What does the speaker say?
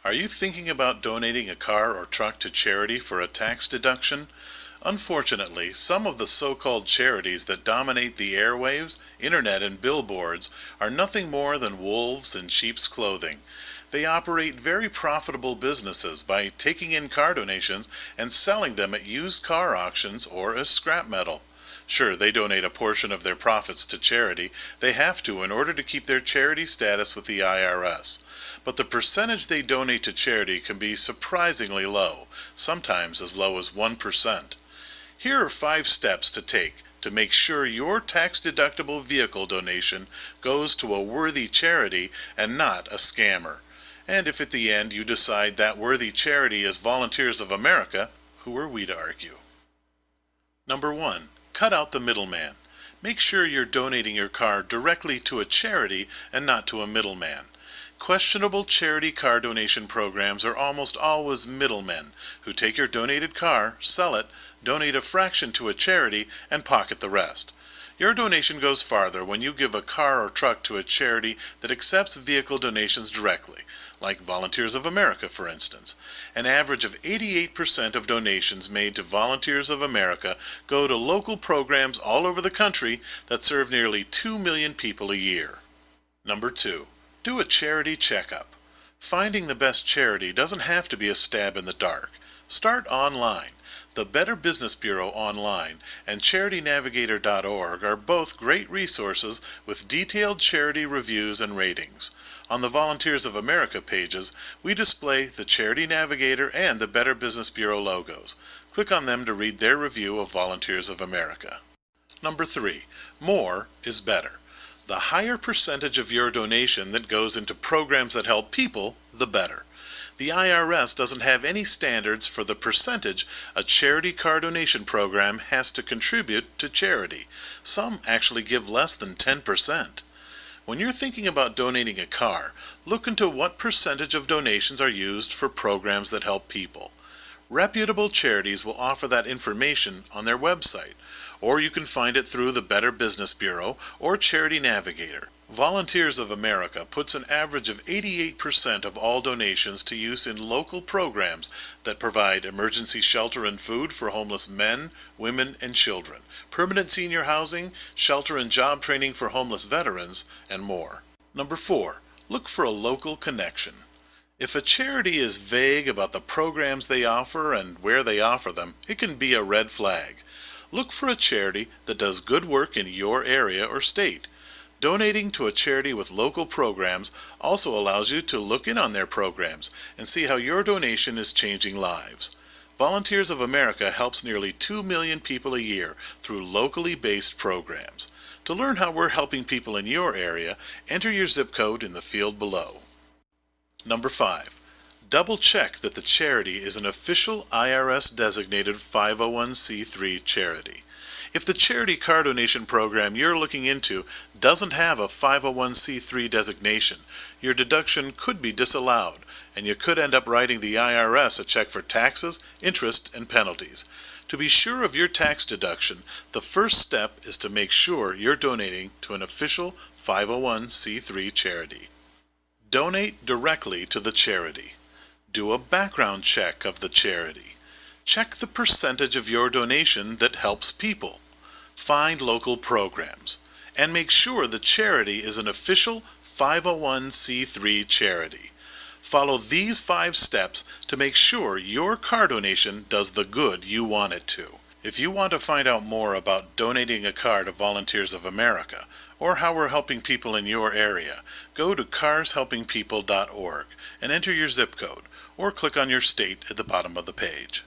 Are you thinking about donating a car or truck to charity for a tax deduction? Unfortunately, some of the so-called charities that dominate the airwaves, internet, and billboards are nothing more than wolves in sheep's clothing. They operate very profitable businesses by taking in car donations and selling them at used car auctions or as scrap metal. Sure, they donate a portion of their profits to charity. They have to in order to keep their charity status with the IRS. But the percentage they donate to charity can be surprisingly low, sometimes as low as 1%. Here are 5 steps to take to make sure your tax-deductible vehicle donation goes to a worthy charity and not a scammer. And if at the end you decide that worthy charity is Volunteers of America, who are we to argue? Number 1. Cut out the middleman. Make sure you're donating your car directly to a charity and not to a middleman. Questionable charity car donation programs are almost always middlemen who take your donated car, sell it, donate a fraction to a charity, and pocket the rest. Your donation goes farther when you give a car or truck to a charity that accepts vehicle donations directly, like Volunteers of America, for instance. An average of 88% of donations made to Volunteers of America go to local programs all over the country that serve nearly 2 million people a year. Number 2. Do a charity checkup. Finding the best charity doesn't have to be a stab in the dark. Start online. The Better Business Bureau online and CharityNavigator.org are both great resources with detailed charity reviews and ratings. On the Volunteers of America pages, we display the Charity Navigator and the Better Business Bureau logos. Click on them to read their review of Volunteers of America. Number 3. More is better. The higher percentage of your donation that goes into programs that help people, the better. The IRS doesn't have any standards for the percentage a charity car donation program has to contribute to charity. Some actually give less than 10%. When you're thinking about donating a car, look into what percentage of donations are used for programs that help people. Reputable charities will offer that information on their website, or you can find it through the Better Business Bureau or Charity Navigator. Volunteers of America puts an average of 88% of all donations to use in local programs that provide emergency shelter and food for homeless men, women, and children, permanent senior housing, shelter and job training for homeless veterans, and more. Number 4. Look for a local connection. If a charity is vague about the programs they offer and where they offer them, it can be a red flag. Look for a charity that does good work in your area or state. Donating to a charity with local programs also allows you to look in on their programs and see how your donation is changing lives. Volunteers of America helps nearly 2 million people a year through locally based programs. To learn how we're helping people in your area, enter your zip code in the field below. Number 5. Double check that the charity is an official IRS-designated 501c3 charity. If the charity car donation program you're looking into doesn't have a 501c3 designation, your deduction could be disallowed, and you could end up writing the IRS a check for taxes, interest, and penalties. To be sure of your tax deduction, the first step is to make sure you're donating to an official 501c3 charity. Donate directly to the charity. Do a background check of the charity. Check the percentage of your donation that helps people. Find local programs. And make sure the charity is an official 501c3 charity. Follow these 5 steps to make sure your car donation does the good you want it to. If you want to find out more about donating a car to Volunteers of America, or how we're helping people in your area, go to carshelpingpeople.org and enter your zip code, or click on your state at the bottom of the page.